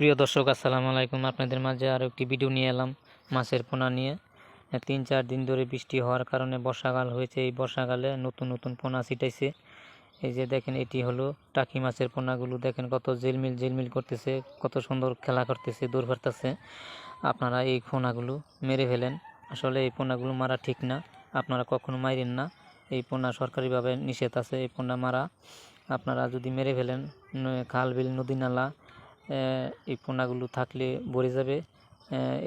প্রিয় দর্শক, আসসালামু আলাইকুম। আপনাদের মাঝে আরও একটি ভিডিও নিয়ে এলাম মাছের পোনা নিয়ে। 3-4 দিন ধরে বৃষ্টি হওয়ার কারণে বর্ষাকাল হয়েছে। এই বর্ষাকালে নতুন নতুন পোনা ছিটাইছে। এই যে দেখেন, এটি হলো টাকি মাছের পোনাগুলো। দেখেন কত ঝিলমিল ঝিলমিল করতেছে, কত সুন্দর খেলা করতেছে, দৌড় ফারতেছে। আপনারা এই পোনাগুলো মেরে ফেলেন। আসলে এই পোনাগুলো মারা ঠিক না, আপনারা কখনো মারেন না। এই পোনা সরকারিভাবে নিষেধ আছে এই পোনা মারা। আপনারা যদি মেরে ফেলেন, খাল বিল নদী নালা এই পোনাগুলো থাকলে ভরে যাবে।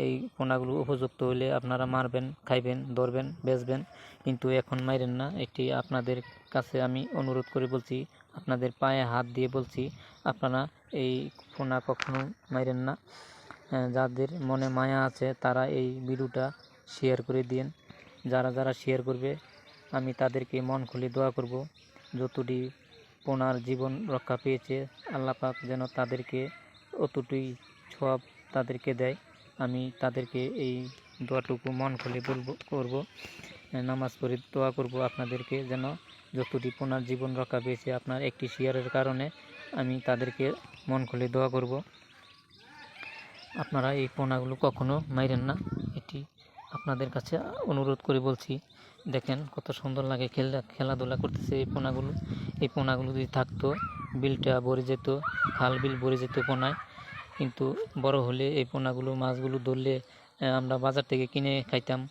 এই পোনাগুলো উপযুক্ত হলে আপনারা মারবেন, খাইবেন, ধরবেন, বেচবেন, কিন্তু এখন মাইরেন না। এটি আপনাদের কাছে আমি অনুরোধ করে বলছি, আপনাদের পায়ে হাত দিয়ে বলছি, আপনারা এই পোনা কখনো মাইরেন না। যাদের মনে মায়া আছে তারা এই ভিডিওটা শেয়ার করে দিন। যারা যারা শেয়ার করবে আমি তাদেরকে মন খুলে দোয়া করব। যতটি পোনার জীবন রক্ষা পেয়েছে, আল্লাহ পাক যেন তাদেরকে অতটুকুই সওয়াব তাদেরকে দেয়। আমি তাদেরকে এই দোয়াটুকু মন খুলে করব, নামাজ পড়ে দোয়া করব আপনাদেরকে যেন যতটি পোনার জীবন রক্ষা পেয়েছে, আপনার একটি শেয়ারের কারণে আমি তাদেরকে মন খুলে দোয়া করব। আপনারা এই পোনাগুলো কখনো মাইরেন না, এটি আপনাদের কাছে অনুরোধ করে বলছি। দেখেন কত সুন্দর লাগে, খেলাধুলা করতেছে এই পোনাগুলো। এই পোনাগুলো যদি থাকতো, বিলটা ভরে যেত, খাল বিল ভরে যেত পোনায়। কিন্তু বড় হলে এই পোনাগুলো, মাছগুলো ধরলে আমরা বাজার থেকে কিনে খাইতাম,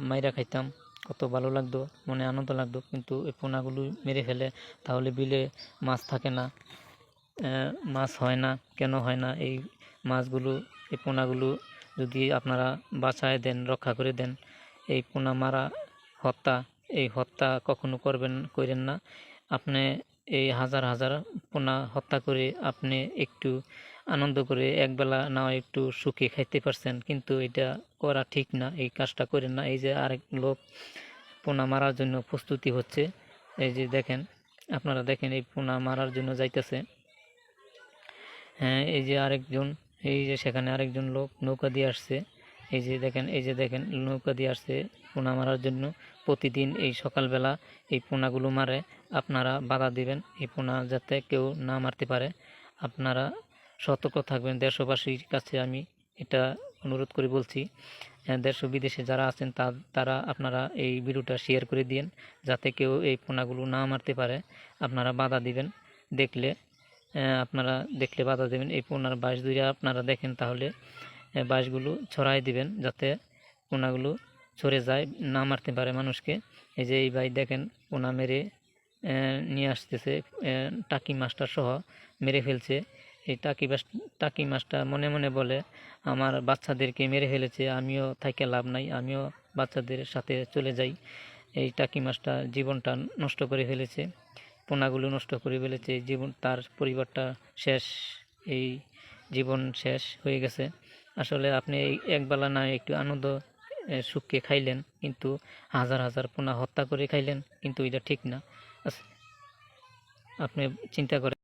মাইরা খাইতাম, কত ভালো লাগতো, মনে আনন্দ লাগতো। কিন্তু এই পোনাগুলো মেরে ফেলে, তাহলে বিলে মাছ থাকে না, মাছ হয় না। কেন হয় না? এই মাছগুলো, এই পোনাগুলো যদি আপনারা বাঁচায় দেন, রক্ষা করে দেন। এই পোনা মারা এই হত্যা কখনো করেন না। আপনি এই হাজার হাজার পোনা হত্যা করে আপনি একটু আনন্দ করে একবেলা না একটু সুখে খাইতে পারছেন, কিন্তু এটা করা ঠিক না, এই কাজটা করেন না। এই যে আরেক লোক পোনা মারার জন্য প্রস্তুতি হচ্ছে, এই যে দেখেন, আপনারা দেখেন এই পোনা মারার জন্য যাইতেছে। হ্যাঁ, এই যে সেখানে আরেকজন লোক নৌকা দিয়ে আসছে। এই যে দেখেন নৌকা দিয়ে আসছে পোনা মারার জন্য। প্রতিদিন এই সকালবেলা এই পোনাগুলো মারে। আপনারা বাধা দিবেন এই পোনা যাতে কেউ না মারতে পারে। আপনারা সতর্ক থাকবেন। দেশবাসীর কাছে আমি এটা অনুরোধ করে বলছি, দেশ ও বিদেশে যারা আছেন তারা আপনারা এই ভিডিওটা শেয়ার করে দিন, যাতে কেউ এই পোনাগুলো না মারতে পারে। আপনারা বাধা দিবেন, আপনারা দেখলে বাধা দেবেন। এই পোনার বাঁশ ধরে আপনারা দেখেন, তাহলে বাঁশগুলো ছড়াই দিবেন যাতে পোনাগুলো ছড়ে যায়, না মারতে পারে মানুষকে। এই যে এই ভাই দেখেন পোনা মেরে নিয়ে আসতেছে, টাকি মাছটা সহ মেরে ফেলছে। এই টাকি মাছটা মনে মনে বলে, আমার বাচ্চাদেরকে মেরে ফেলেছে, আমিও থাইকে লাভ নাই, আমিও বাচ্চাদের সাথে চলে যাই। এই টাকি মাছটা জীবনটা নষ্ট করে ফেলেছে, পোনাগুলো নষ্ট করে ফেলেছে, তার পরিবারটা শেষ, এই জীবন শেষ হয়ে গেছে। আসলে আপনি একবেলা না একটু আনন্দ সুখে খাইলেন, কিন্তু হাজার হাজার পোনা হত্যা করে খাইলেন, কিন্তু এটা ঠিক না। আপনি চিন্তা করেন।